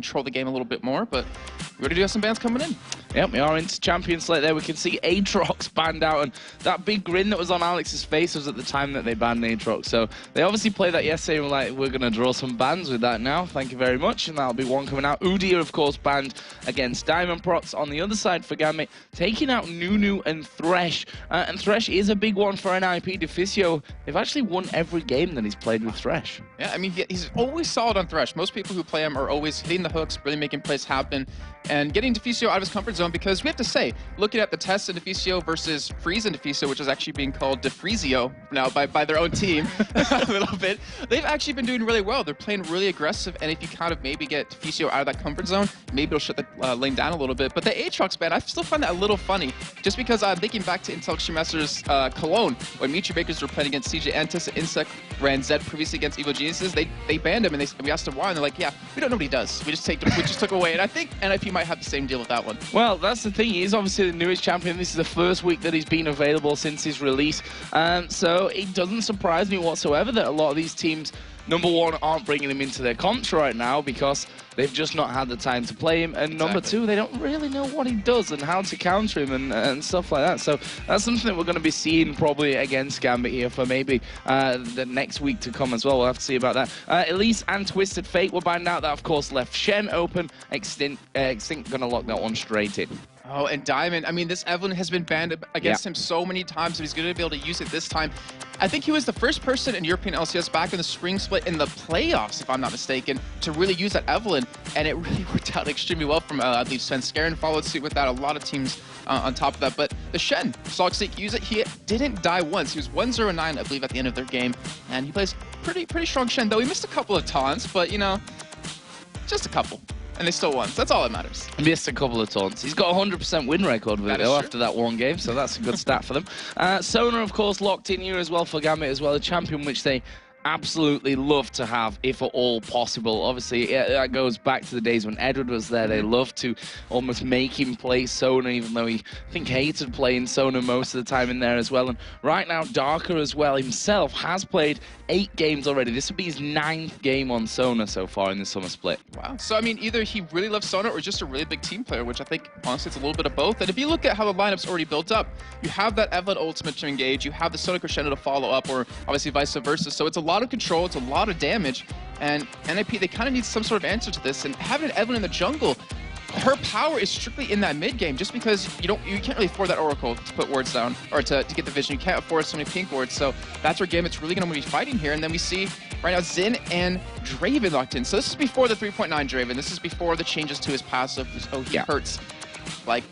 control the game a little bit more, but we already do have some bans coming in. Yep, we are into champion slate there. We can see Aatrox banned out, and that big grin that was on Alex's face was at the time that they banned Aatrox. So they obviously played that yesterday and were like, we're going to draw some bans with that now. Thank you very much. And that'll be one coming out. Udyr, of course, banned against Diamond Procs. On the other side for Gambit, taking out Nunu and Thresh. And Thresh is a big one for NiP. Deficio, they've actually won every game that he's played with Thresh. Yeah, I mean, he's always solid on Thresh. Most people who play him are always hitting the hooks, really making plays happen, and getting Deficio out of his comfort zone, because we have to say, looking at the tests of Deficio versus Freeze and Deficio, which is actually being called Defreezio now by their own team a little bit, they've actually been doing really well. They're playing really aggressive, and if you kind of maybe get Deficio out of that comfort zone, maybe it'll shut the lane down a little bit. But the Aatrox ban, I still find that a little funny, just because I'm thinking back to Intel Extreme Masters Cologne, when Mitri Bakers were playing against CJ Antis and Insect ran Zed previously against Evil Geniuses. They banned him, and we asked him why, and they're like, yeah, we don't know what he does. We just took away, and I think NiP might have the same deal with that one. Well, that's the thing. He's obviously the newest champion. This is the first week that he's been available since his release. So it doesn't surprise me whatsoever that a lot of these teams, number one, aren't bringing him into their comps right now because they've just not had the time to play him. And number two, they don't really know what he does and how to counter him and stuff like that. So that's something that we're going to be seeing probably against Gambit here for maybe the next week to come as well. We'll have to see about that. Elise and Twisted Fate were banned out. That, of course, left Shen open. Extinct going to lock that one straight in. Oh, and Diamond, I mean, this Evelyn has been banned against him so many times, so he's going to be able to use it this time. I think he was the first person in European LCS back in the spring split in the playoffs, if I'm not mistaken, to really use that Evelyn, and it really worked out extremely well from, I believe, Svenskeren followed suit with that, a lot of teams on top of that. But the Shen, Solid use it, he didn't die once. He was 1-0-9, I believe, at the end of their game, and he plays pretty strong Shen, though he missed a couple of taunts, but, you know, just a couple. And they still won. So that's all that matters. Missed a couple of taunts. He's got a 100% win record with it though, after that one game, so that's a good stat for them. Sona, of course, locked in here as well for Gambit as well, a champion which they absolutely love to have, if at all possible. Obviously, that goes back to the days when Edward was there. They loved to almost make him play Sona, even though he, I think, hated playing Sona most of the time in there as well. And right now, Darker as well himself has played 8 games already. This will be his 9th game on Sona so far in the summer split. Wow. So, I mean, either he really loves Sona or just a really big team player, which I think, honestly, it's a little bit of both. And if you look at how the lineup's already built up, you have that Evelyn ultimate to engage, you have the Sona Crescendo to follow up, or obviously vice versa. So it's a lot of control, it's a lot of damage, and NiP, they kind of need some sort of answer to this. And having an Evelyn in the jungle, her power is strictly in that mid game, just because you can't really afford that Oracle to put wards down, or to get the vision. You can't afford so many pink wards, so that's where Gambit's really going to be fighting here. And then we see right now Xin and Draven locked in. So this is before the 3.9 Draven. This is before the changes to his passive. So he hurts like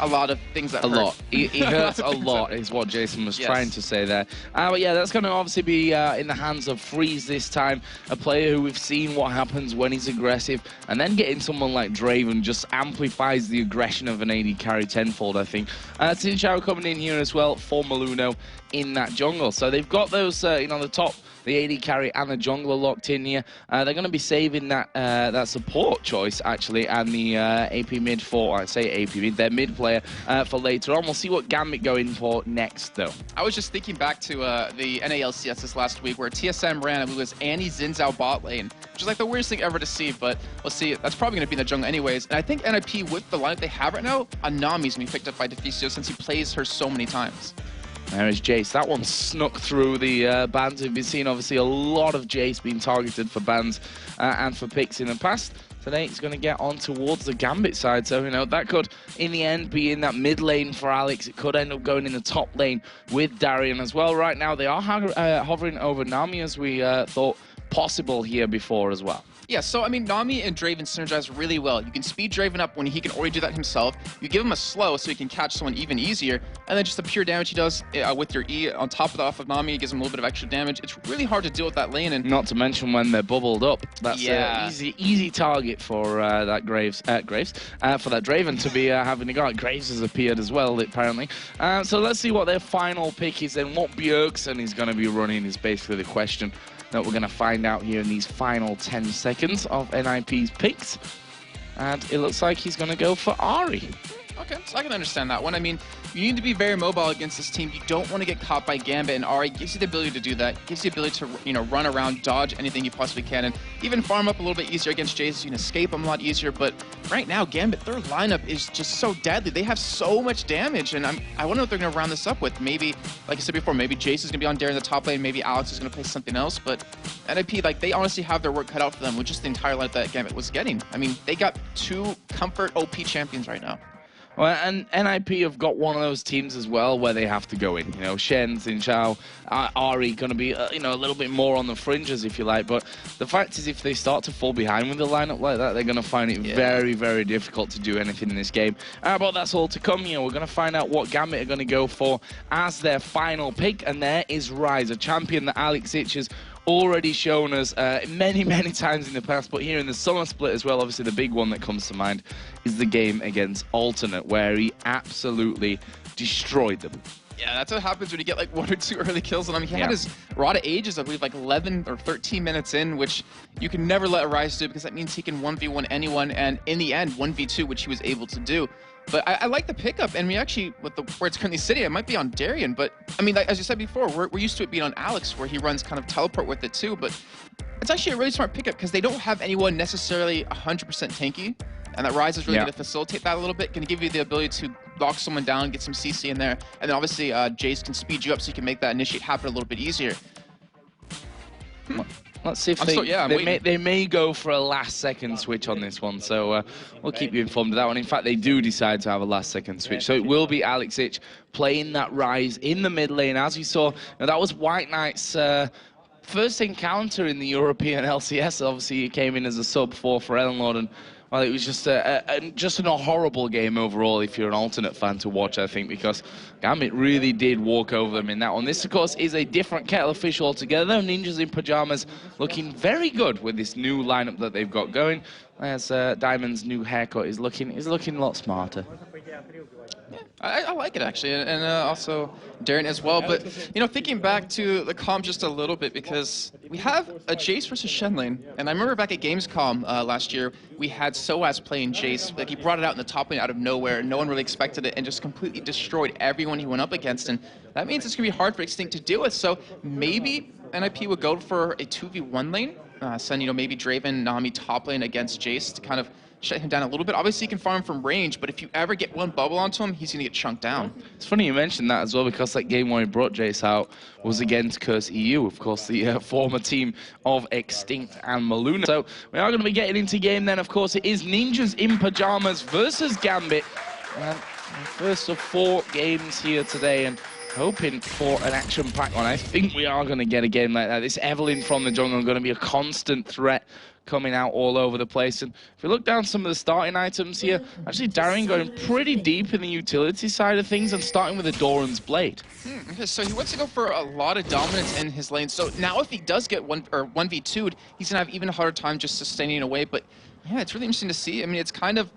a lot of things that hurt. He hurts a lot, is what Jason was trying to say there. But yeah, that's going to obviously be in the hands of Freeze this time, a player who we've seen what happens when he's aggressive, and then getting someone like Draven just amplifies the aggression of an AD carry tenfold, I think. Tinchao coming in here as well for Maluno in that jungle. So they've got those, you know, the top, the AD carry and the jungler locked in here. They're going to be saving that that support choice, actually, and the AP mid for, I say AP mid, their mid player for later on. We'll see what Gambit go in for next, though. I was just thinking back to the NALCS this last week, where TSM ran, it was Annie Xin Zhao bot lane, which is like the weirdest thing ever to see, but we'll see. That's probably going to be in the jungle anyways. And I think NiP, with the lineup they have right now, Anami's going to be picked up by Deficio since he plays her so many times. There is Jace. That one snuck through the bans. We've been seeing, obviously, a lot of Jace being targeted for bans and for picks in the past. Today, it's going to get on towards the Gambit side. So, you know, that could, in the end, be in that mid lane for Alex. It could end up going in the top lane with Darian as well. Right now, they are hovering over Nami, as we thought possible here before as well. Yeah, so I mean, Nami and Draven synergize really well. You can speed Draven up when he can already do that himself. You give him a slow so he can catch someone even easier, and then just the pure damage he does with your E on top of the off of Nami, gives him a little bit of extra damage. It's really hard to deal with that lane, and not to mention when they're bubbled up. That's an easy target for that Graves for that Draven to be having a go. Graves has appeared as well, apparently. So let's see what their final pick is, and what Bjergsen is going to be running is basically the question that we're going to find out here in these final 10 seconds of NiP's picks. And it looks like he's going to go for Ahri. Okay, so I can understand that one. I mean, you need to be very mobile against this team. You don't want to get caught by Gambit, and Ari gives you the ability to do that. Gives you the ability to, you know, run around, dodge anything you possibly can, and even farm up a little bit easier against Jace. You can escape them a lot easier, but right now, Gambit, their lineup is just so deadly. They have so much damage, and I want to know what they're going to round this up with. Maybe, like I said before, maybe Jace is going to be on Darren in the top lane, maybe Alex is going to play something else, but NiP, like, they honestly have their work cut out for them with just the entire lineup that Gambit was getting. I mean, they got 2 comfort OP champions right now. Well, and NiP have got one of those teams as well where they have to go in. You know, Shen, Xin, Ari going to be, you know, a little bit more on the fringes, if you like. But the fact is, if they start to fall behind with a lineup like that, they're going to find it very, very difficult to do anything in this game. But that's all to come. You know, we're going to find out what Gambit are going to go for as their final pick. And there is Rise, a champion that Alex Ich has already shown us many, many times in the past, but here in the summer split as well, obviously the big one that comes to mind is the game against Alternate, where he absolutely destroyed them. Yeah, that's what happens when you get like 1 or 2 early kills on him. He had his Rod of Ages, I believe, like 11 or 13 minutes in, which you can never let Rise do because that means he can 1v1 anyone, and in the end, 1v2, which he was able to do. But I like the pickup, and we actually, with where it's currently sitting, it might be on Darian, but I mean, like, as you said before, we're used to it being on Alex, where he runs kind of teleport with it too, but it's actually a really smart pickup because they don't have anyone necessarily 100% tanky, and that Rise is really going to facilitate that a little bit, going to give you the ability to lock someone down, get some CC in there, and then obviously Jace can speed you up so you can make that initiate happen a little bit easier. Let's see if they may go for a last-second switch on this one, so we'll keep you informed of that one. In fact, they do decide to have a last-second switch, so it will be Alex Ich playing that Rise in the mid lane. As you saw, that was White Knight's first encounter in the European LCS. Obviously, he came in as a sub for Ellenlord, and well, it was just a horrible game overall if you're an Alternate fan to watch, I think, because Gambit really did walk over them in that one. This, of course, is a different kettle of fish altogether. Ninjas in Pyjamas looking very good with this new lineup that they've got going. As Diamond's new haircut is looking a lot smarter. Yeah, I like it actually, and also Darren as well. But you know, thinking back to the comp just a little bit, because we have a Jace versus Shen lane, and I remember back at Gamescom last year, we had Soaz playing Jace. Like, he brought it out in the top lane out of nowhere. No one really expected it, and just completely destroyed everyone he went up against. And that means it's gonna be hard for Extinct to deal with. So maybe NiP would go for a 2v1 lane, send, you know, maybe Draven, Nami top lane against Jace to kind of shut him down a little bit. Obviously, he can farm from range, but if you ever get one bubble onto him, he's going to get chunked down. It's funny you mentioned that as well, because that game where he brought Jace out was against Curse EU, of course, the former team of Extinct and Maluna. So we are going to be getting into game then. Of course, it is Ninjas in Pyjamas versus Gambit. And first of 4 games here today, and hoping for an action-packed one. I think we are going to get a game like that. This Evelyn from the jungle is going to be a constant threat coming out all over the place. And if you look down some of the starting items here, actually Darren going pretty deep in the utility side of things and starting with a Doran's Blade. Okay, so he wants to go for a lot of dominance in his lane. So now if he does get 1v2'd, he's going to have even a harder time just sustaining away. But yeah, it's really interesting to see. I mean, it's kind of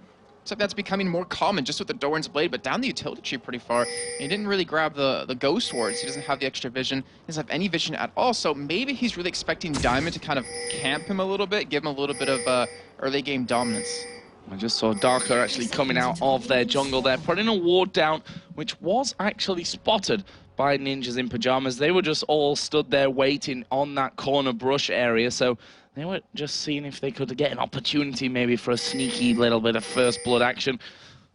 something that's becoming more common just with the Doran's Blade, but down the utility tree pretty far. And he didn't really grab the Ghost Wards. He doesn't have the extra vision. He doesn't have any vision at all. So maybe he's really expecting Diamond to kind of camp him a little bit, give him a little bit of early game dominance. I just saw Darker actually coming out of their jungle there, putting a ward down, which was actually spotted by Ninjas in Pyjamas. They were just all stood there waiting on that corner brush area, so they were just seeing if they could get an opportunity maybe for a sneaky little bit of first blood action.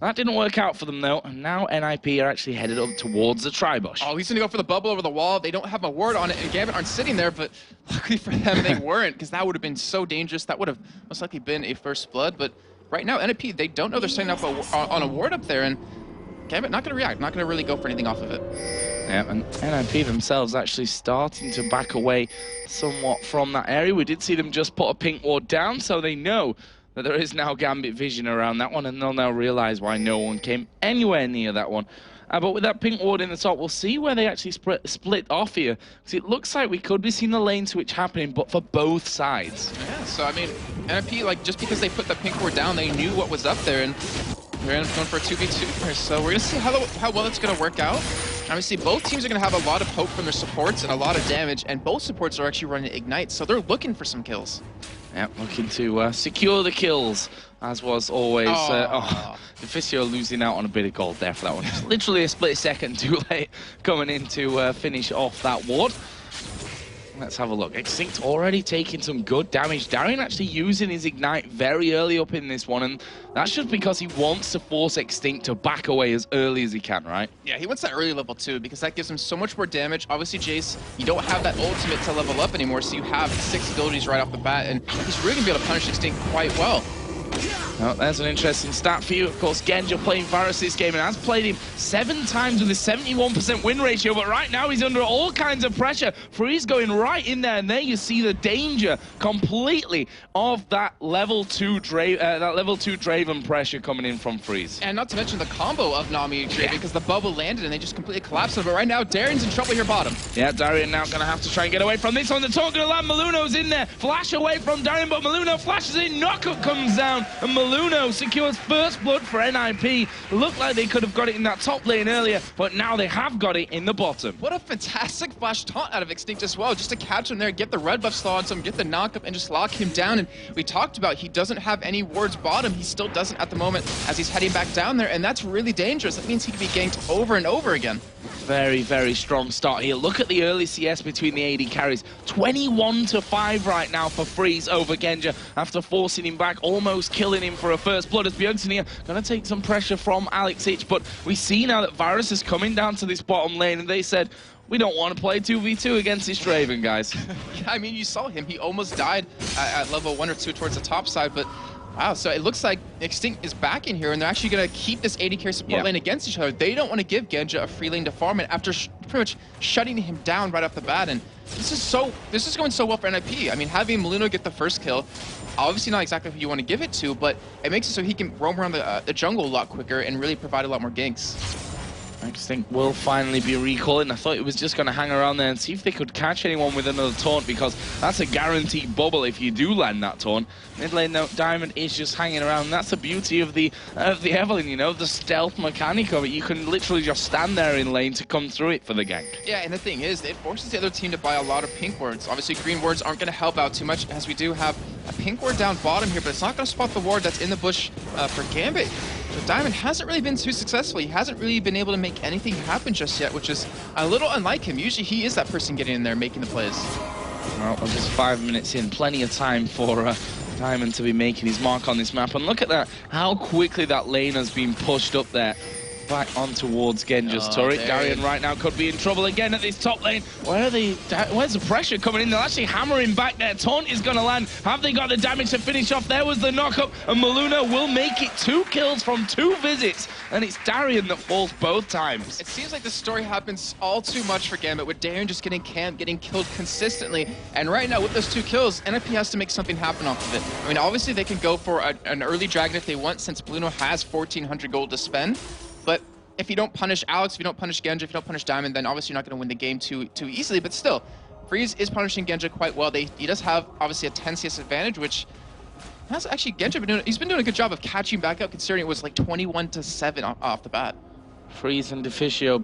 That didn't work out for them though, and now NiP are actually headed up towards the Tribush. Oh, he's gonna go for the bubble over the wall. They don't have a ward on it, and Gambit aren't sitting there, but luckily for them, they weren't, because that would have been so dangerous. That would have most likely been a first blood, but right now, NiP, they don't know they're setting up on a ward up there, and Gambit not gonna react, not gonna really go for anything off of it. Yeah, and NiP themselves actually starting to back away somewhat from that area. We did see them just put a pink ward down, so they know that there is now Gambit vision around that one, and they'll now realize why no one came anywhere near that one. But with that pink ward in the top, we'll see where they actually split off here. Because it looks like we could be seeing the lane switch happening, but for both sides. Yeah, so I mean, NiP, like, just because they put the pink ward down, they knew what was up there, and they're going for a 2v2 here. So we're going to see how well it's going to work out. Obviously, both teams are going to have a lot of poke from their supports and a lot of damage, and both supports are actually running Ignite, so they're looking for some kills. Yeah, looking to secure the kills as was always. Deficio losing out on a bit of gold there for that one. Just literally a split second too late coming in to finish off that ward. Let's have a look. Extinct already taking some good damage. Darian actually using his Ignite very early up in this one, and that's just because he wants to force Extinct to back away as early as he can, right? Yeah, he wants that early level too, because that gives him so much more damage. Obviously, Jace, you don't have that ultimate to level up anymore, so you have 6 abilities right off the bat, and he's really going to be able to punish Extinct quite well. Well, there's an interesting stat for you. Of course, Genja playing Varus this game and has played him 7 times with a 71% win ratio, but right now he's under all kinds of pressure. Freeze going right in there, and there you see the danger completely of that level 2 Draven pressure coming in from Freeze. And not to mention the combo of Nami and Draven, because the bubble landed and they just completely collapsed it. But right now, Darian's in trouble here bottom. Yeah, Darian now going to have to try and get away from this one. The taunt going to land. Maluno's in there. Flash away from Darian, but Maluno flashes in. Knockup comes down, and Maluno secures first blood for NiP. Looked like they could have got it in that top lane earlier, but now they have got it in the bottom. What a fantastic flash taunt out of Extinct as well, just to catch him there, get the red buff slow on him, get the knockup, and just lock him down. And we talked about he doesn't have any wards bottom. He still doesn't at the moment as he's heading back down there, and that's really dangerous. That means he could be ganked over and over again. Very, very strong start here. Look at the early CS between the AD carries. 21-5 right now for Freeze over Genja after forcing him back, almost killing him for a first blood. As Bjergsen here going to take some pressure from Alex Ich, but we see now that Varus is coming down to this bottom lane, and they said, we don't want to play 2v2 against this Draven, guys. Yeah, I mean, you saw him. He almost died at level 1 or 2 towards the top side, but wow, so it looks like Extinct is back in here, and they're actually going to keep this AD carry support lane against each other. They don't want to give Genja a free lane to farm it after pretty much shutting him down right off the bat, and this is going so well for NiP. I mean, having Maluno get the first kill, obviously not exactly who you want to give it to, but it makes it so he can roam around the jungle a lot quicker and really provide a lot more ganks. Extinct will finally be recalling. I thought it was just going to hang around there and see if they could catch anyone with another taunt, because that's a guaranteed bubble if you do land that taunt. Mid lane, though, Diamond is just hanging around. That's the beauty of the Evelynn, you know, the stealth mechanic of it. You can literally just stand there in lane to come through it for the gank. Yeah, and the thing is, it forces the other team to buy a lot of pink wards. Obviously, green wards aren't going to help out too much, as we do have a pink ward down bottom here, but it's not going to spot the ward that's in the bush for Gambit. So Diamond hasn't really been too successful. He hasn't really been able to make anything happen just yet, which is a little unlike him. Usually he is that person getting in there making the plays. Well, we're just 5 minutes in. Plenty of time for Diamond to be making his mark on this map. And look at that, how quickly that lane has been pushed up there. Back on towards Genja's turret. Darian right now could be in trouble again at this top lane. Where's the pressure coming in? They're actually hammering back there. Taunt is going to land. Have they got the damage to finish off? There was the knockup, and Maluno will make it 2 kills from 2 visits, and it's Darian that falls both times. It seems like the story happens all too much for Gambit, with Darian just getting camped, getting killed consistently, and right now with those 2 kills, NiP has to make something happen off of it. I mean, obviously they can go for an early dragon if they want, since Maluno has 1,400 gold to spend. But if you don't punish Alex, if you don't punish Genja, if you don't punish Diamond, then obviously you're not going to win the game too easily. But still, Freeze is punishing Genja quite well. He does have obviously a 10 CS advantage, which has actually Genja he's been doing a good job of catching back up, considering it was like 21-7 off the bat. Freeze and Deficio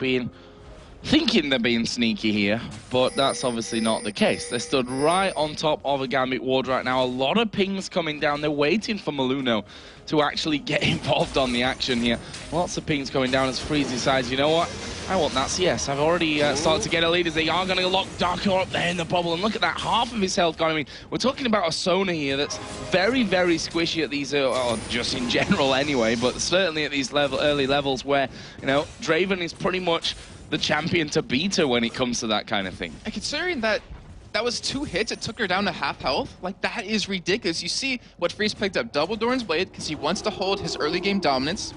thinking they're being sneaky here, but that's obviously not the case. They're stood right on top of a Gambit ward right now. A lot of pings coming down. They're waiting for Maluno to actually get involved on the action here. Lots of pings coming down as Freeze decides, you know what? I want that CS. I've already started to get a lead as they are going to lock Darker up there in the bubble. And look at that, half of his health gone. I mean, we're talking about a Sona here that's very, very squishy at these, or just in general anyway, but certainly at these early levels where, you know, Draven is pretty much the champion to beat her when it comes to that kind of thing. And considering that was 2 hits, it took her down to half health. Like, that is ridiculous. You see what Freeze picked up, double Doran's Blade, because he wants to hold his early game dominance.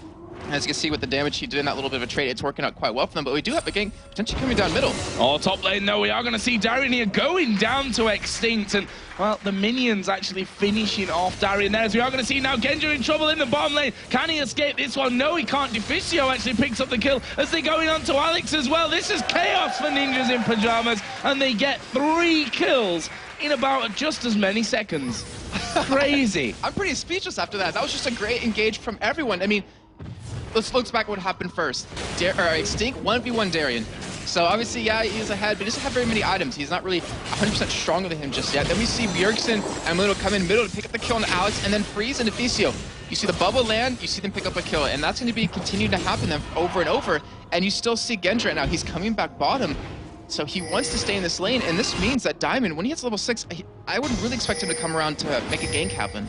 As you can see with the damage he did in that little bit of a trade, it's working out quite well for them, but we do have a gang potentially coming down middle. Oh, top lane, though, we are going to see Darian here going down to Extinct, and, well, the minions actually finishing off Darian there, as we are going to see now Genja in trouble in the bottom lane. Can he escape this one? No, he can't. Deficio actually picks up the kill as they're going on to Alex as well. This is chaos for Ninjas in Pyjamas, and they get 3 kills in about just as many seconds. Crazy. I'm pretty speechless after that. That was just a great engage from everyone. I mean, let's look back at what happened first. Extinct 1v1 Darian. So obviously, yeah, he's ahead, but he doesn't have very many items. He's not really 100% stronger than him just yet. Then we see Bjergsen and Maluno come in middle to pick up the kill on Alex, and then Freeze and Deficio you see the bubble land, you see them pick up a kill, and that's going to be continuing to happen then over and over. And you still see Genji right now. He's coming back bottom, so he wants to stay in this lane, and this means that Diamond, when he hits level 6, I would really expect him to come around to make a gank happen.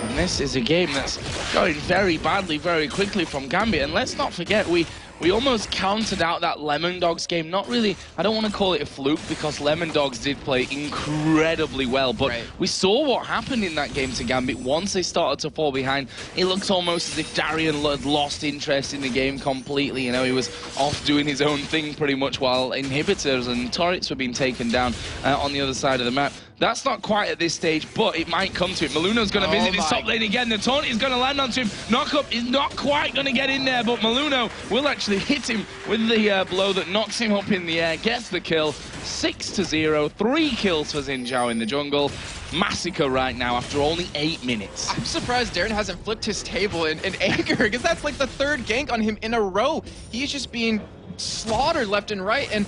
And this is a game that's going very badly, very quickly from Gambit. And let's not forget, we almost counted out that Lemon Dogs game. Not really, I don't want to call it a fluke, because Lemon Dogs did play incredibly well. But we saw what happened in that game to Gambit. Once they started to fall behind, it looks almost as if Darian had lost interest in the game completely. You know, he was off doing his own thing pretty much, while inhibitors and turrets were being taken down on the other side of the map. That's not quite at this stage, but it might come to it. Maluno's going to visit his top lane again. The taunt is going to land onto him. Knockup is not quite going to get in there, but Maluno will actually hit him with the blow that knocks him up in the air, gets the kill. 6-0, 3 kills for Xin Zhao in the jungle. Massacre right now after only 8 minutes. I'm surprised Darren hasn't flipped his table in anger, because that's like the 3rd gank on him in a row. He's just being slaughtered left and right, and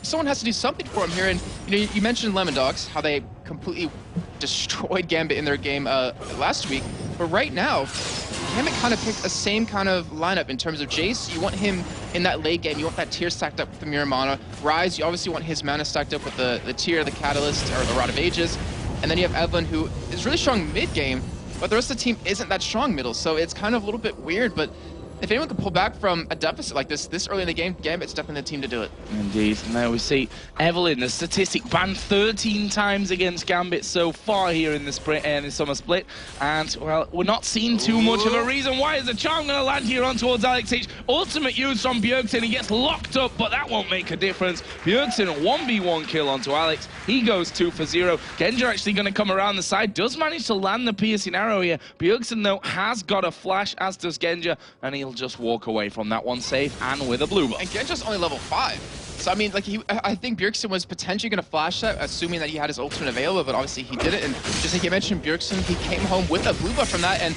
someone has to do something for him here. And you know, you mentioned Lemon Dogs, how they completely destroyed Gambit in their game last week, but right now Gambit kind of picked the same kind of lineup in terms of Jace. You want him in that late game, you want that tier stacked up with the Mirror Mana. Ryze, you obviously want his mana stacked up with the tier, the Catalyst, or the Rod of Ages. And then you have Evelyn, who is really strong mid game, but the rest of the team isn't that strong middle, so it's kind of a little bit weird. But if anyone can pull back from a deficit like this early in the game, Gambit's definitely the team to do it. Indeed. Now we see Evelyn, the statistic, banned 13 times against Gambit so far here in the summer split. And, well, we're not seeing too much of a reason. Why is the charm going to land here on towards Alex H? Ultimate use from Bjergsen. He gets locked up, but that won't make a difference. Bjergsen, 1v1 kill onto Alex. He goes 2 for 0. Genja actually going to come around the side. Does manage to land the piercing arrow here. Bjergsen, though, has got a flash, as does Genja. And he'll just walk away from that one safe and with a blue buff. And Genja's only level 5. So, I mean, like, I think Bjergsen was potentially going to flash that, assuming that he had his ultimate available, but obviously he didn't. And just like you mentioned, Bjergsen, he came home with a blue buff from that. And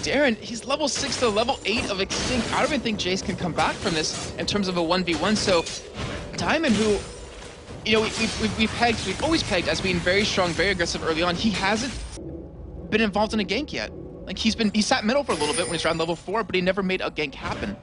Darren, he's level 6 to level 8 of Extinct. I don't even think Jace can come back from this in terms of a 1v1. So, Diamond, who, you know, we've always pegged as being very strong, very aggressive early on. He hasn't been involved in a gank yet. Like, he sat middle for a little bit when he's around level 4, but he never made a gank happen.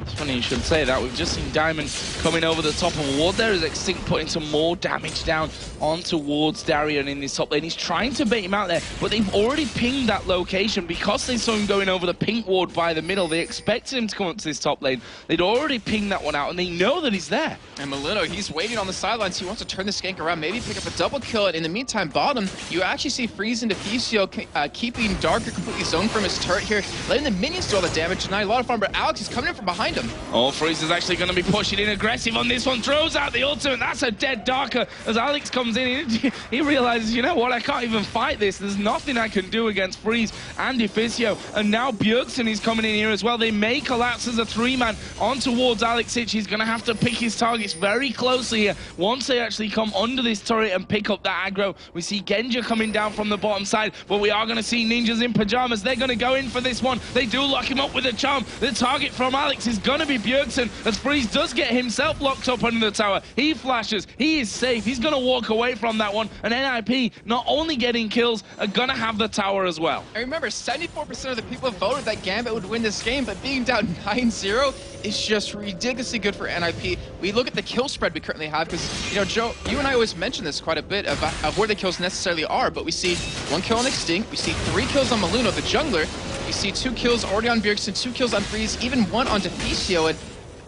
It's funny you should say that. We've just seen Diamond coming over the top of Ward there as Extinct putting some more damage down on towards Darian in this top lane. He's trying to bait him out there, but they've already pinged that location because they saw him going over the pink ward by the middle. They expected him to come up to this top lane. They'd already pinged that one out, and they know that he's there. And Maluno, he's waiting on the sidelines. He wants to turn this gank around, maybe pick up a double kill. And in the meantime, bottom, you actually see Freeze and Deficio keeping Darker completely zoned from his turret here, letting the minions do all the damage. Tonight, a lot of fun, but Alex is coming in from behind him. Oh, Freeze is actually going to be pushing in aggressive on this one. Throws out the ultimate. That's a dead Darker. As Alex comes in, he realizes, you know what, I can't even fight this. There's nothing I can do against Freeze and Deficio. And now Bjergsen is coming in here as well. They may collapse as a 3-man on towards Alex Hitch. He's going to have to pick his targets very closely here. Once they actually come under this turret and pick up that aggro, we see Genja coming down from the bottom side, but we are going to see Ninjas in Pyjamas. They're going to go in for this one. They do lock him up with a charm. The target from Alex is going to be Bjergsen, as Freeze does get himself locked up under the tower. He flashes. He is safe. He's going to walk away from that one. And NiP, not only getting kills, are going to have the tower as well. And remember, 74% of the people voted that Gambit would win this game, but being down 9-0 is just ridiculously good for NiP. We look at the kill spread we currently have, because, you know, Joe, you and I always mention this quite a bit of where the kills necessarily are, but we see 1 kill on Extinct, we see 3 kills on Maluno, the jungler, we see 2 kills already on Bjergsen, 2 kills on Freeze, even 1 on Deficio, and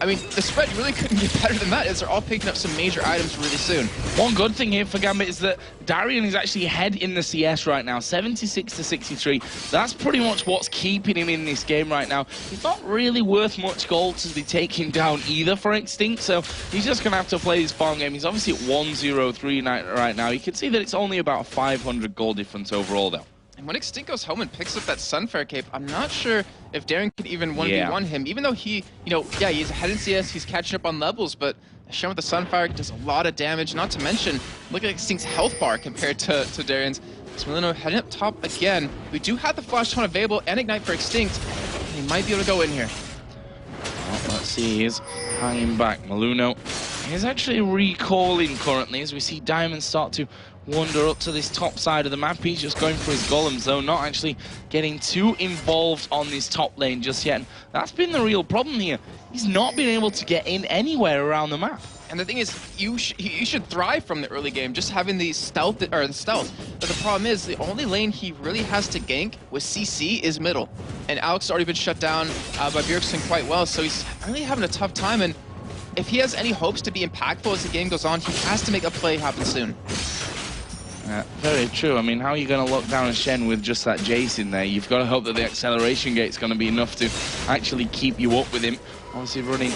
I mean, the spread really couldn't get better than that, as they're all picking up some major items really soon. One good thing here for Gambit is that Darian is actually ahead in the CS right now, 76-63. That's pretty much what's keeping him in this game right now. He's not really worth much gold to be taken down either for Extinct, so he's just going to have to play his farm game. He's obviously at 1-0-3 right now. You can see that it's only about a 500 gold difference overall, though. And when Extinct goes home and picks up that Sunfire cape, I'm not sure if Darren can even 1v1 him, even though he, you know, yeah, he's ahead in CS, he's catching up on levels, but Shen with the Sunfire does a lot of damage, not to mention, look at Extinct's health bar compared to Darren's. So Maluno heading up top again. We do have the Flash Taunt available and Ignite for Extinct, and he might be able to go in here. Well, let's see, he's hanging back. Maluno is actually recalling currently as we see Diamond start to wander up to this top side of the map. He's just going for his golems, though, not actually getting too involved on this top lane just yet. And that's been the real problem here. He's not been able to get in anywhere around the map. And the thing is, you should thrive from the early game, just having the stealth. But the problem is, the only lane he really has to gank with CC is middle. And Alex has already been shut down by Bjergsen quite well, so he's really having a tough time. And if he has any hopes to be impactful as the game goes on, he has to make a play happen soon. Very true. I mean, how are you going to lock down a Shen with just that Jace in there? You've got to hope that the acceleration gate's going to be enough to actually keep you up with him. Obviously running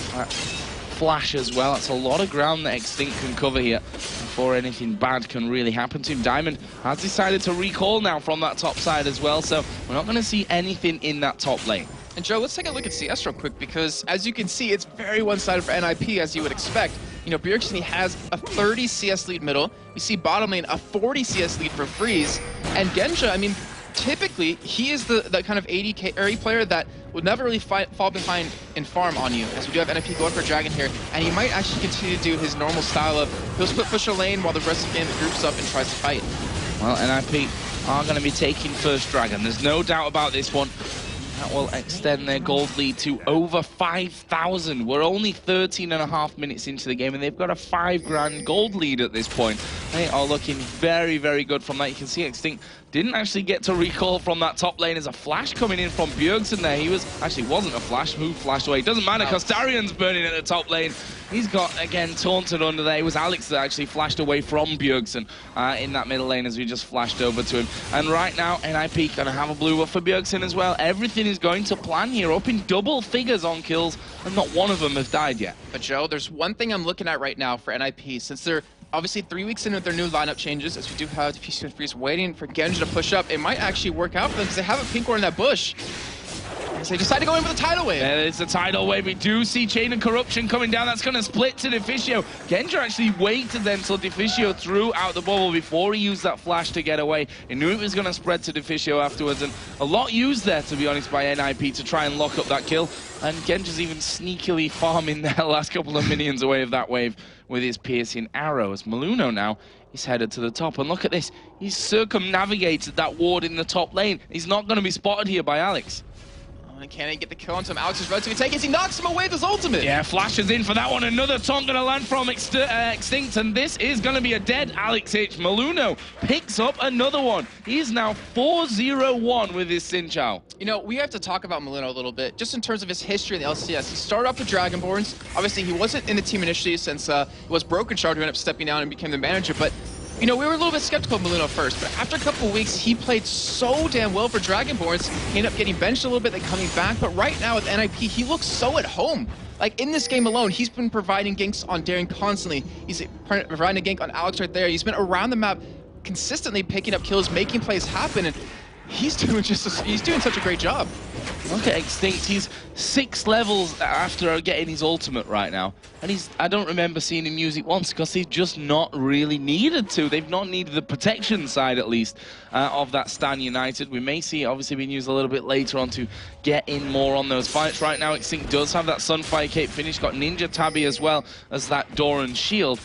Flash as well. That's a lot of ground that Extinct can cover here before anything bad can really happen to him. Diamond has decided to recall now from that top side as well, so we're not going to see anything in that top lane. And Joe, let's take a look at CS real quick, because as you can see, it's very one-sided for NiP, as you would expect. You know, Bjergsen has a 30 CS lead middle. You see bottom lane, a 40 CS lead for Freeze. And Genja, I mean, typically, he is the kind of 80 carry player that would never really fall behind in farm on you, as we do have NiP going for Dragon here, and he might actually continue to do his normal style of he'll split push a lane while the rest of the game groups up and tries to fight. Well, NiP are going to be taking first Dragon. There's no doubt about this one. That will extend their gold lead to over 5,000. We're only 13.5 minutes into the game, and they've got a 5 grand gold lead at this point. They are looking very, very good from that. You can see Extinct didn't actually get to recall from that top lane. As a flash coming in from Bjergsen there. He wasn't a flash, who flashed away. Doesn't matter, because Darion's burning at the top lane. He's got, again, taunted under there. It was Alex that actually flashed away from Bjergsen in that middle lane as we just flashed over to him. And right now, NiP going to have a blue buff for Bjergsen as well. Everything is going to plan here, up in double figures on kills, and not one of them has died yet. But Joe, there's one thing I'm looking at right now for NiP, since they're obviously 3 weeks into their new lineup changes, as we do have Diffusio and Freeze waiting for Genja to push up. It might actually work out for them, because they have a pink ward in that bush. So they decide to go in for the tidal wave. Yeah, it's a tidal wave. We do see Chain of Corruption coming down. That's going to split to Diffusio. Genja actually waited then until Diffusio threw out the bubble before he used that flash to get away. He knew it was going to spread to Diffusio afterwards, and a lot used there, to be honest, by NiP to try and lock up that kill. And Genja's even sneakily farming their last couple of minions away of that wave with his piercing arrows. Maluno now is headed to the top, and look at this. He's circumnavigated that ward in the top lane. He's not going to be spotted here by Alex. And can he get the kill onto him? Alex is relatively taking. He knocks him away with his ultimate. Yeah, flashes in for that one. Another taunt going to land from Extinct, and this is going to be a dead Alex H. Maluno picks up another one. He is now 4-0-1 with his Xin Chao. You know, we have to talk about Maluno a little bit, just in terms of his history in the LCS. He started off with Dragonborns. Obviously, he wasn't in the team initially, since it was Broken Shard who ended up stepping down and became the manager, but you know, we were a little bit skeptical of Maluno first, but after a couple of weeks, he played so damn well for Dragonborns. He ended up getting benched a little bit, then coming back, but right now with NiP, he looks so at home. Like, in this game alone, he's been providing ganks on Darien constantly. He's providing a gank on Alex right there. He's been around the map consistently picking up kills, making plays happen, and he's doing such a great job. Look at Extinct. He's 6 levels after getting his ultimate right now. And I don't remember seeing him use it once, because he's just not really needed to. They've not needed the protection side, at least, of that Stan United. We may see it obviously being used a little bit later on to get in more on those fights. Right now, Extinct does have that Sunfire Cape finish. Got Ninja Tabby as well as that Doran shield.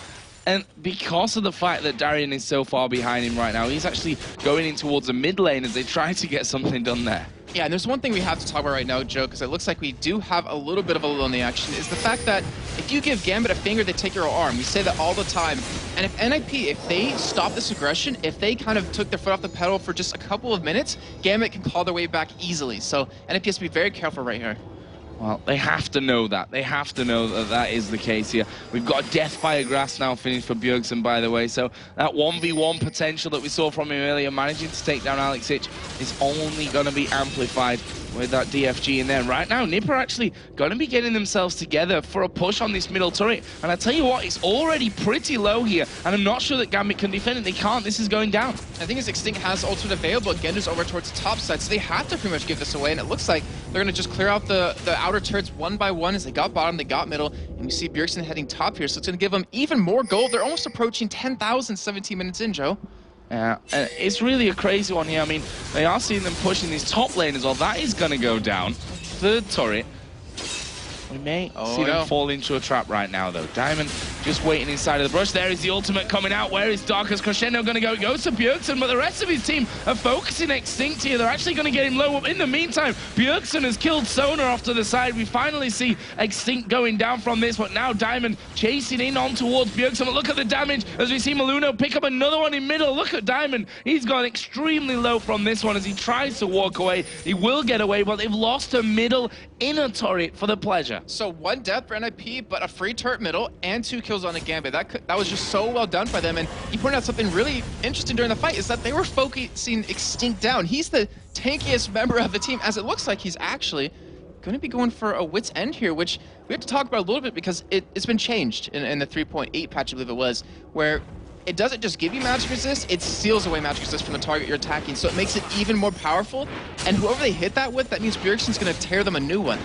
And because of the fact that Darien is so far behind him right now, he's actually going in towards the mid lane as they try to get something done there. Yeah, and there's one thing we have to talk about right now, Joe, because it looks like we do have a little bit of a lull in the action, is the fact that if you give Gambit a finger, they take your arm. We say that all the time. And if NiP, if they stop this aggression, if they kind of took their foot off the pedal for just a couple of minutes, Gambit can claw their way back easily. So NiP has to be very careful right here. Well, they have to know that. They have to know that that is the case here. We've got Deathfire Grass now finished for Bjergsen, by the way. So that 1v1 potential that we saw from him earlier, managing to take down Alex Hitch, is only going to be amplified with that DFG in there. Right now, NiP are actually going to be getting themselves together for a push on this middle turret. And I tell you what, it's already pretty low here. And I'm not sure that Gambit can defend it. They can't. This is going down. I think Extinct has ultimate available. Genja's over towards the top side, so they have to pretty much give this away. And it looks like they're going to just clear out the outer turrets one by one as they got bottom, they got middle. And we see Bjergsen heading top here, so it's going to give them even more gold. They're almost approaching 10,000 17 minutes in, Joe. Yeah, it's really a crazy one here. I mean, they are seeing them pushing this top lane as well. That is going to go down. Third turret. We may see them fall into a trap right now, though. Diamond just waiting inside of the brush. There is the ultimate coming out. Where is Darker's Crescendo going to go? It goes to Bjergsen, but the rest of his team are focusing Extinct here. They're actually going to get him low up. In the meantime, Bjergsen has killed Sona off to the side. We finally see Extinct going down from this, but now Diamond chasing in on towards Bjergsen. But look at the damage as we see Maluno pick up another one in middle. Look at Diamond. He's gone extremely low from this one as he tries to walk away. He will get away, but they've lost a middle inner turret for the pleasure. So 1 death for NiP, but a free turret middle and 2 kills on a Gambit. That was just so well done by them. And you pointed out something really interesting during the fight is that they were focusing Extinct down. He's the tankiest member of the team, as it looks like he's actually going to be going for a wit's end here, which we have to talk about a little bit because it's been changed in the 3.8 patch, I believe it was, where it doesn't just give you magic resist, it steals away magic resist from the target you're attacking, so it makes it even more powerful, and whoever they hit that with, that means Bjergsen's going to tear them a new one.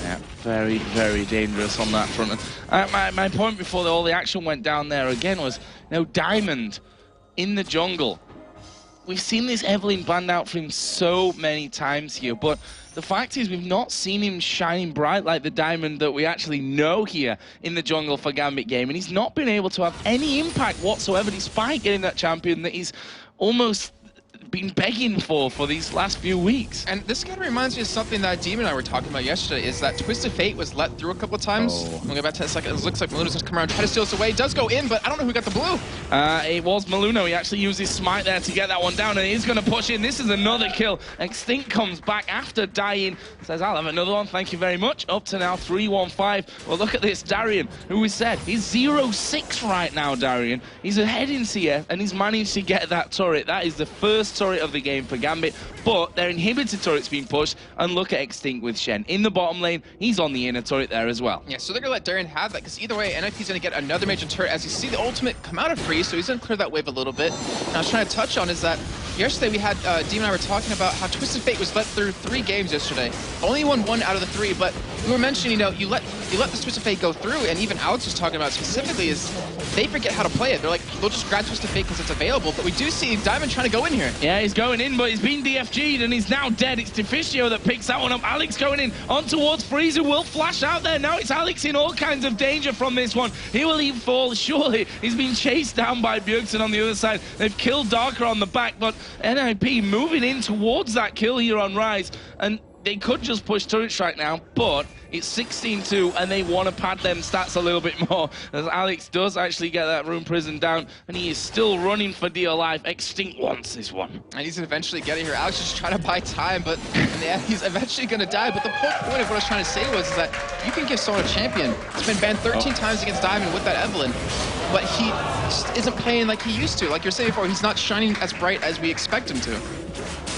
Yeah, very, very dangerous on that front. My point before all the action went down there again was, you know, Diamond in the jungle. We've seen this Evelyn banned out for him so many times here, but the fact is we've not seen him shining bright like the Diamond that we actually know here in the jungle for Gambit game, and he's not been able to have any impact whatsoever despite getting that champion that he's almost been begging for these last few weeks. And this kind of reminds me of something that Demon and I were talking about yesterday, is that Twisted Fate was let through a couple of times. We'll go back 10 seconds. It looks like Maluno's going to come around, try to steal this away. It does go in, but I don't know who got the blue. It was Maluno. He actually used his smite there to get that one down, and he's going to push in. This is another kill. Extinct comes back after dying. Says, I'll have another one. Thank you very much. Up to now 3-1-5. Well, look at this. Darian, who we said, he's 0-6 right now, Darian. He's ahead in CF, and he's managed to get that turret. That is the first turret of the game for Gambit, but their inhibitor turret's being pushed, and look at Extinct with Shen. In the bottom lane, he's on the inner turret there as well. Yeah, so they're going to let Darian have that, because either way, NiP's going to get another major turret as you see the ultimate come out of freeze, so he's going to clear that wave a little bit. And I was trying to touch on is that yesterday we had, Demon and I were talking about how Twisted Fate was let through 3 games yesterday. Only won 1 out of the 3, but we were mentioning, you know, you let this Twisted Fate go through, and even Alex was talking about specifically is they forget how to play it. They're like, they'll just grab Twisted Fate because it's available, but we do see Diamond trying to go in here. Yeah, he's going in, but he's been DFG'd, and he's now dead. It's Deficio that picks that one up. Alex going in on towards Freeze, who will flash out there. Now it's Alex in all kinds of danger from this one. He will even fall, surely. He's been chased down by Bjergsen on the other side. They've killed Darker on the back, but NiP moving in towards that kill here on Rise, and they could just push turret strike now, but it's 16-2, and they want to pad them stats a little bit more, as Alex does actually get that Rune Prison down, and he is still running for dear life. Extinct wants this one. And he's eventually getting here. Alex is just trying to buy time, but yeah, he's eventually going to die. But the whole point of what I was trying to say was that you can give someone a champion. He's been banned 13 times against Diamond with that Evelyn, but he just isn't playing like he used to. Like you're saying before, he's not shining as bright as we expect him to.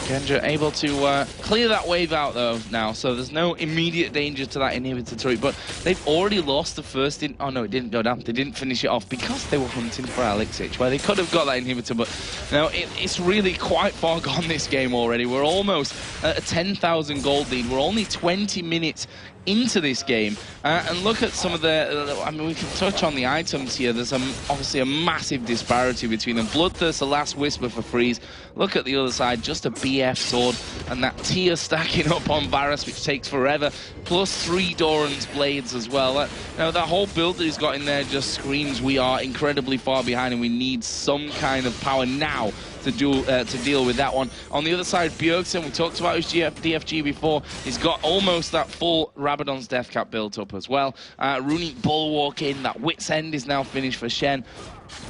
Kendra able to clear that wave out though now, so there's no immediate danger to that inhibitor turret, but they've already lost the first oh no, it didn't go down. They didn't finish it off because they were hunting for Alex H, where they could have got that inhibitor, but no, it's really quite far gone this game already. We're almost at a 10,000 gold lead. We're only 20 minutes into this game, and look at some of the, I mean, we can touch on the items here. There's obviously a massive disparity between them. Bloodthirst, the last whisper for Freeze. Look at the other side, just a BF sword, and that tier stacking up on Varus, which takes forever, plus 3 Doran's blades as well. That whole build that he's got in there just screams we are incredibly far behind, and we need some kind of power now to deal with that one. On the other side, Bjergsen, we talked about his DFG before. He's got almost that full Rabadon's Death Cap built up as well. Runic Bulwark in, that Wit's End is now finished for Shen.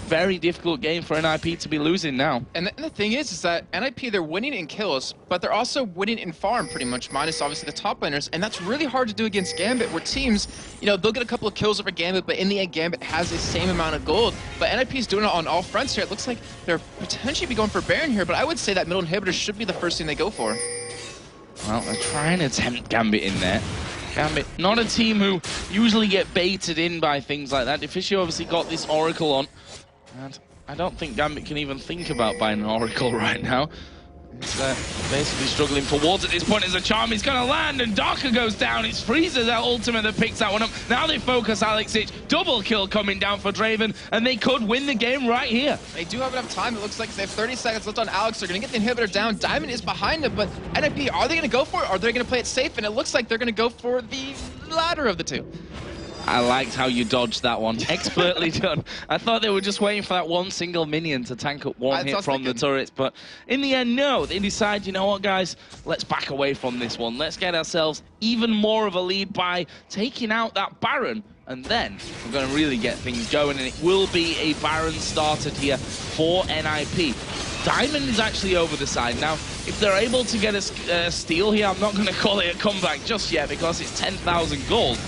Very difficult game for NiP to be losing now. And the thing is that NiP, they're winning in kills, but they're also winning in farm pretty much, minus obviously the top laners, and that's really hard to do against Gambit, where teams, you know, they'll get a couple of kills over Gambit, but in the end, Gambit has the same amount of gold. But NiP's doing it on all fronts here. It looks like they're potentially be going for Baron here, but I would say that middle inhibitor should be the first thing they go for. Well, they're trying to tempt Gambit in there. Gambit, not a team who usually get baited in by things like that. Deficio obviously got this Oracle on, and I don't think Gambit can even think about buying an Oracle right now. He's basically struggling for wards at this point as a charm is going to land, and Darker goes down. It's Freezer, that ultimate that picks that one up. Now they focus Alex H. Double kill coming down for Draven, and they could win the game right here. They do have enough time. It looks like they have 30 seconds left on Alex. They're going to get the inhibitor down. Diamond is behind them, but NiP, are they going to go for it? Or are they going to play it safe? And it looks like they're going to go for the latter of the two. I liked how you dodged that one. Expertly done. I thought they were just waiting for that one single minion to tank up one hit from the turrets, but in the end, no. They decide, you know what, guys? Let's back away from this one. Let's get ourselves even more of a lead by taking out that Baron, and then we're going to really get things going, and it will be a Baron started here for NiP. Diamond is actually over the side. Now, if they're able to get a steal here, I'm not going to call it a comeback just yet because it's 10,000 gold.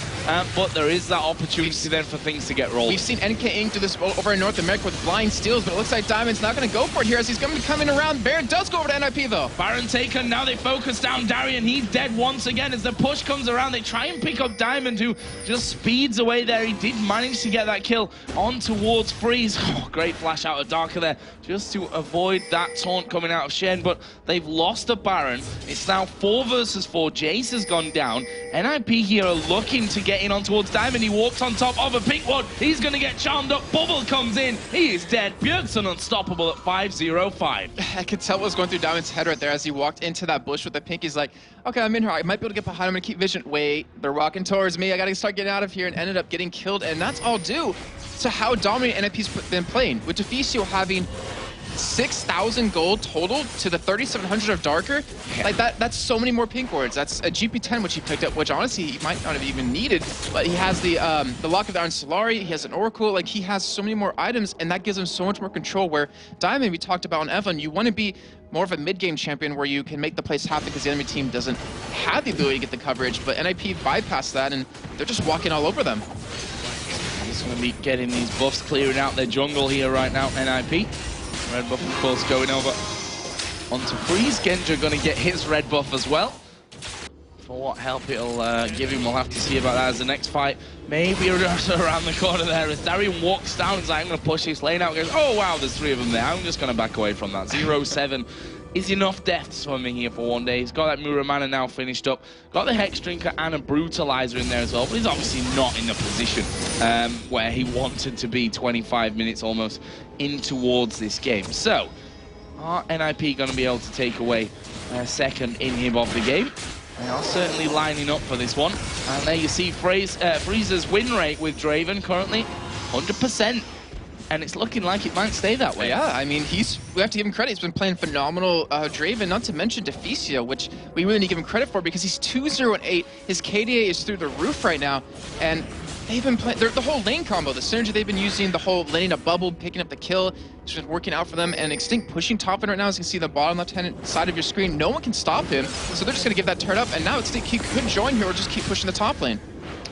But there is that opportunity then for things to get rolled. We've seen NK Inc. do this over in North America with blind steals, but it looks like Diamond's not going to go for it here as he's going to be coming around. Baron does go over to NiP, though. Baron taken. Now they focus down Darian. He's dead once again as the push comes around. They try and pick up Diamond, who just speeds away there. He did manage to get that kill on towards Freeze. Oh, great flash out of Darker there just to avoid that taunt coming out of Shen, but they've lost a Baron. It's now 4 versus 4. Jace has gone down. NiP here are looking to get in on towards Diamond. He walks on top of a pink one. He's going to get charmed up. Bubble comes in. He is dead. Bjergsen unstoppable at 505. I could tell what was going through Diamond's head right there as he walked into that bush with the pink. He's like, okay, I'm in here. I might be able to get behind him. I'm going to keep vision. Wait, they're walking towards me. I got to start getting out of here, and ended up getting killed. And that's all due to how dominant NiP's been playing, with Deficio having 6,000 gold total to the 3,700 of Darker. Yeah. Like that's so many more pink wards. That's a GP10 which he picked up, which honestly he might not have even needed. But he has the Lock of the Iron Solari, he has an Oracle, like he has so many more items, and that gives him so much more control. Where Diamond, we talked about on Evan, you want to be more of a mid-game champion where you can make the plays happen because the enemy team doesn't have the ability to get the coverage. But NiP bypassed that, and they're just walking all over them. Just going to be getting these buffs, clearing out their jungle here right now, NiP. Red buff, of course, going over onto Freeze. Genja going to get his red buff as well. For what help it'll give him, we'll have to see about that as the next fight. Maybe around the corner there as Darian walks down. He's like, I'm going to push this lane out. Goes, oh, wow, there's 3 of them there. I'm just going to back away from that. 0-7 is enough deaths for me here for one day. He's got that Muramana now finished up. Got the Hex Drinker and a Brutalizer in there as well. But he's obviously not in the position where he wanted to be 25 minutes almost in towards this game. So, are NiP going to be able to take away a second inhib of the game? They are certainly lining up for this one. And there you see Freeze's win rate with Draven currently 100%. And it's looking like it might stay that way. Yeah, I mean, we have to give him credit. He's been playing phenomenal Draven, not to mention Deficio, which we really need to give him credit for because he's 2-0-8. His KDA is through the roof right now. And they've been playing the whole lane combo, the synergy they've been using, the whole landing a bubble, picking up the kill, it's been working out for them. And Extinct pushing top in right now, as you can see the bottom left-hand side of your screen. No one can stop him, so they're just going to give that turn up. And now Extinct, he could join here or just keep pushing the top lane.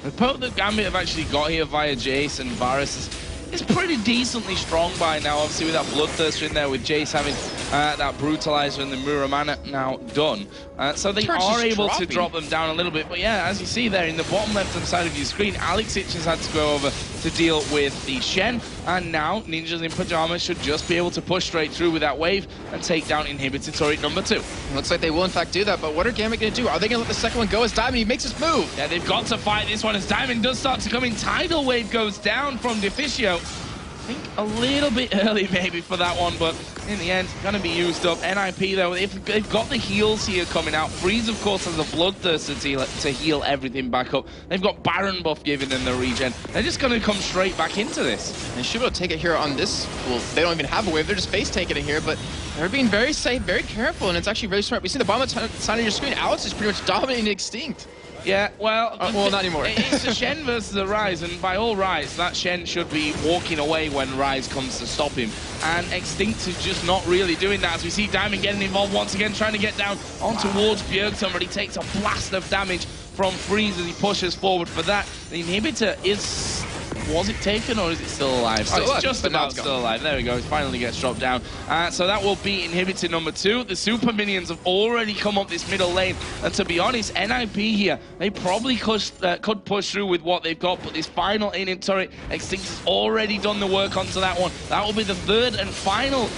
The poke that Gambit have actually got here via Jace and Varus is pretty decently strong by now, obviously with that Bloodthirster in there, with Jace having that Brutalizer and the Muramana now done. So they are able to drop them down a little bit. But yeah, as you see there in the bottom left-hand side of your screen, Alexic has had to go over to deal with the Shen. And now Ninjas in Pyjamas should just be able to push straight through with that wave and take down Inhibitor turret number 2. Looks like they will in fact do that, but what are Gambit going to do? Are they going to let the second one go as Diamond, he makes his move? Yeah, they've got to fight this one as Diamond does start to come in. Tidal Wave goes down from Deficio. I think a little bit early maybe for that one, but in the end, going to be used up. NiP, though, they've got the heals here coming out. Freeze, of course, has a Bloodthirster to heal everything back up. They've got Baron buff giving them the regen. They're just going to come straight back into this. They should be able to take it here on this. Well, they don't even have a wave. They're just face taking it here, but they're being very safe, very careful, and it's actually really smart. We see the bottom side of your screen. Alex is pretty much dominating Extinct. Yeah, well, well, not anymore. It's a Shen versus a Ryze, and by all rights, that Shen should be walking away when Ryze comes to stop him. And Extinct is just not really doing that, as we see Diamond getting involved once again, trying to get down on towards Bjergsen, but he takes a blast of damage from Freeze as he pushes forward for that. The Inhibitor is... Was it taken or is it still alive? So it's just about still alive. There we go. It finally gets dropped down. So that will be Inhibitor number 2. The super minions have already come up this middle lane. And to be honest, NiP here, they probably could push through with what they've got. But this final inhib turret, Extinct's already done the work onto that one. That will be the 3rd and final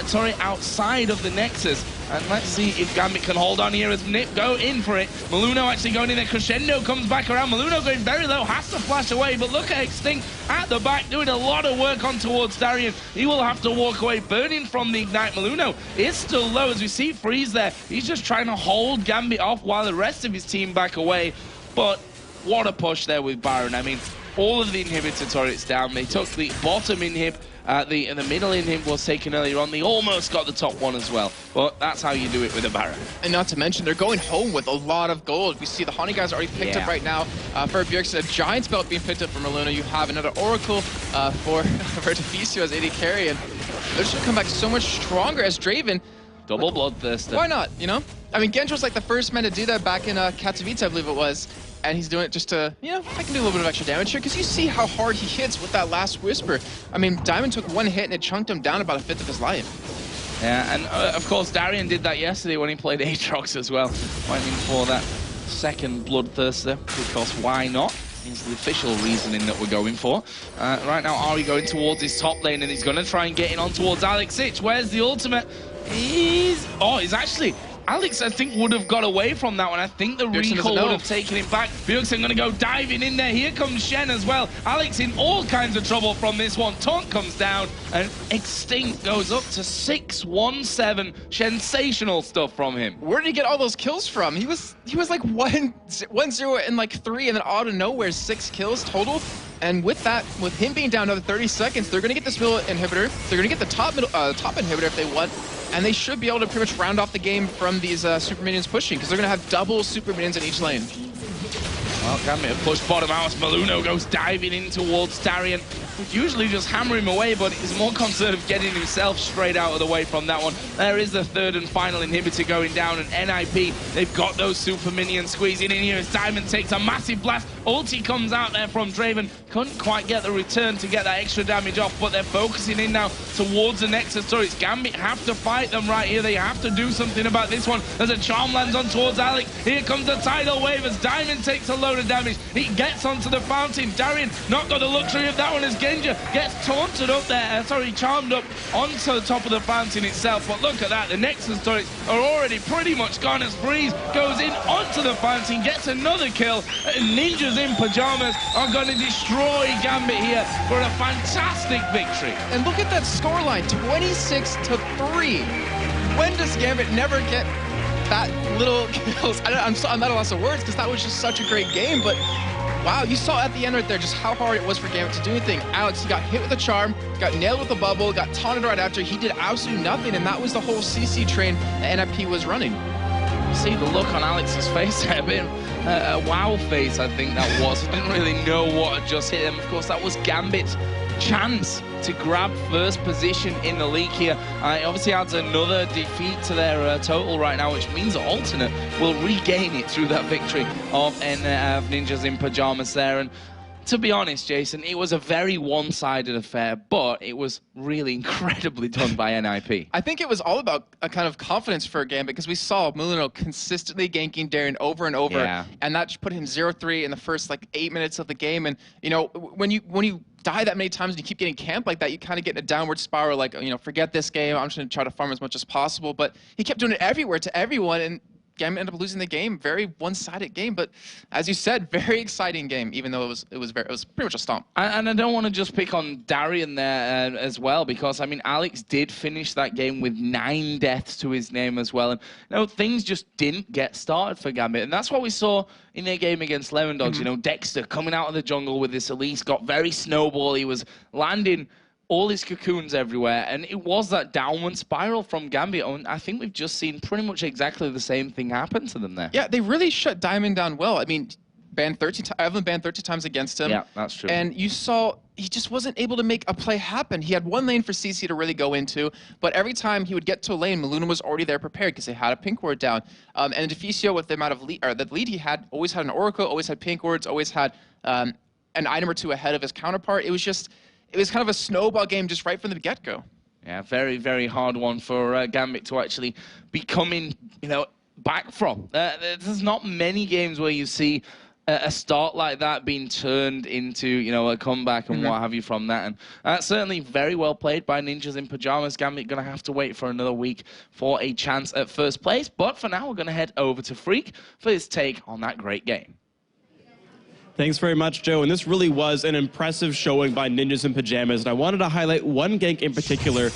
turret outside of the Nexus. And let's see if Gambit can hold on here as NiP go in for it. Maluno actually going in there. Crescendo comes back around. Maluno going very low, has to flash away. But look at Extinct at the back doing a lot of work on towards Darian. He will have to walk away, burning from the Ignite. Maluno is still low as we see Freeze there. He's just trying to hold Gambit off while the rest of his team back away. But what a push there with Baron. I mean, all of the inhibitor turrets down. They took the bottom inhib, the middle inhib was taken earlier on. They almost got the top one as well, but that's how you do it with a Baron. And not to mention, they're going home with a lot of gold. We see the Honey guys already picked up right now. For Bjergsen, a Giant's Belt being picked up from Luna. You have another Oracle for Deficio as AD carry, and they're just gonna come back so much stronger as Draven. Double Bloodthirster. Why not, you know? I mean, Genji was like the first man to do that back in Katowice, I believe it was. And he's doing it just to, you know, I can do a little bit of extra damage here, because you see how hard he hits with that last Whisper. I mean, Diamond took one hit and it chunked him down about 1/5 of his life. Yeah, and of course, Darian did that yesterday when he played Aatrox as well. Went in for that second Bloodthirster, because why not? Is the official reasoning that we're going for. Right now, Ari going towards his top lane, and he's going to try and get in on towards Alex Ich. Where's the ultimate? He's actually... Alex, I think, would have got away from that one. I think the recall would have taken him back. Bjergsen going to go diving in there. Here comes Shen as well. Alex in all kinds of trouble from this one. Taunt comes down, and Extinct goes up to 617. Sensational stuff from him. Where did he get all those kills from? He was like 1-0 and like 3, and then out of nowhere 6 kills total. And with that, with him being down another 30 seconds, they're going to get this middle inhibitor. They're going to get the top inhibitor if they want. And they should be able to pretty much round off the game from these super minions pushing, because they're going to have double super minions in each lane. Well, Gambit push bottom out. Maluno goes diving in towards Darian. Would usually just hammer him away, but he's more concerned of getting himself straight out of the way from that one. There is the third and final inhibitor going down, and NiP, they've got those super minions squeezing in here as Diamond takes a massive blast. Ulti comes out there from Draven. Couldn't quite get the return to get that extra damage off, but they're focusing in now towards the Nexus turrets. Gambit have to fight them right here. They have to do something about this one. As a charm lands on towards Alex. Here comes the tidal wave as Diamond takes a load of damage. He gets onto the fountain. Darian not got the luxury of that one as Genji gets taunted up there, charmed up onto the top of the fountain itself. But look at that, the Nexus turrets are already pretty much gone as Breeze goes in onto the fountain, gets another kill. Ninjas in Pyjamas are going to destroy Gambit here for a fantastic victory. And look at that scoreline, 26-3. When does Gambit never get that little kills? I'm at a loss of words, because that was just such a great game, but wow, you saw at the end right there just how hard it was for Gambit to do anything. Alex, he got hit with a charm, got nailed with a bubble, got taunted right after. He did absolutely nothing, and that was the whole CC train that NiP was running. See the look on Alex's face there, a wow face, I think that was. I didn't really know what had just hit him. Of course, that was Gambit's chance to grab first position in the league here. It obviously adds another defeat to their total right now, which means Alternate will regain it through that victory of Ninjas in Pyjamas there. And to be honest, Jason, it was a very one-sided affair, but it was really incredibly done by NiP. I think it was all about a kind of confidence for Gambit, because we saw Maluno consistently ganking Darian over and over, and that just put him 0-3 in the first like 8 minutes of the game. And you know, when you die that many times and you keep getting camped like that, you kind of get in a downward spiral, like, you know, forget this game, I'm just going to try to farm as much as possible. But he kept doing it everywhere to everyone, and Gambit ended up losing the game. Very one-sided game, but as you said, very exciting game, even though it was pretty much a stomp. And I don't want to just pick on Darian there as well, because I mean, Alex did finish that game with 9 deaths to his name as well, and you know, things just didn't get started for Gambit, and that's what we saw in their game against Lemon Dogs. You know, Dexter coming out of the jungle with this Elise got very snowball. He was landing all his cocoons everywhere, and it was that downward spiral from Gambit, and I think we've just seen pretty much exactly the same thing happen to them there. Yeah, they really shut Diamond down well. I mean, Evelyn banned 30 times against him. Yeah, that's true. And you saw he just wasn't able to make a play happen. He had one lane for CC to really go into, but every time he would get to a lane, Maluna was already there prepared because they had a pink ward down. And Deficio, with the amount of the lead he had, always had an Oracle, always had pink wards, always had an item or two ahead of his counterpart. It was kind of a snowball game just right from the get-go. Yeah, very, very hard one for Gambit to actually be coming, you know, back from. There's not many games where you see a start like that being turned into, you know, a comeback and what have you from that. And certainly very well played by Ninjas in Pyjamas. Gambit going to have to wait for another week for a chance at first place. But for now, we're going to head over to Freak for his take on that great game. Thanks very much, Joe. And this really was an impressive showing by Ninjas in Pyjamas. And I wanted to highlight one gank in particular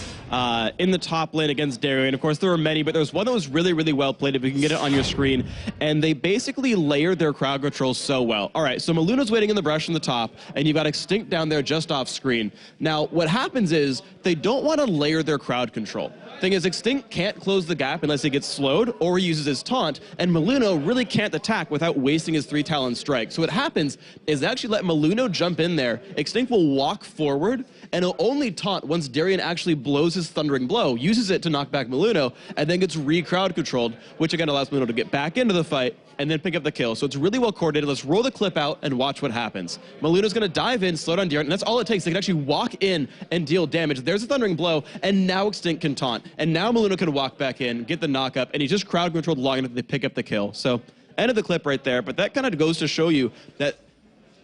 in the top lane against Darian. Of course, there were many, but there was one that was really, really well played, if you can get it on your screen. And they basically layered their crowd control so well. All right, so Maluna's waiting in the brush in the top, and you've got Extinct down there just off screen. Now, what happens is they don't want to layer their crowd control. Thing is, Extinct can't close the gap unless he gets slowed or he uses his taunt, and Maluno really can't attack without wasting his 3 Talon strike. So what happens is they actually let Maluno jump in there. Extinct will walk forward, and he'll only taunt once Darian actually blows his Thundering Blow, uses it to knock back Maluno, and then gets re-crowd controlled, which again allows Maluno to get back into the fight and then pick up the kill. So it's really well coordinated. Let's roll the clip out and watch what happens. Maluno's going to dive in, slow down Darian, and that's all it takes. They can actually walk in and deal damage. There's a Thundering Blow, and now Extinct can taunt. And now Maluno can walk back in, get the knock up, and he's just crowd controlled long enough that they pick up the kill. So end of the clip right there, but that kind of goes to show you that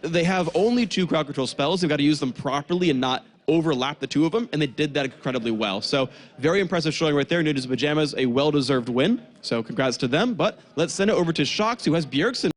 they have only 2 crowd control spells. They've got to use them properly and not overlap the 2 of them, and they did that incredibly well. So very impressive showing right there. Nudes Pyjamas, a well-deserved win. So congrats to them, but let's send it over to Shox, who has Bjergsen.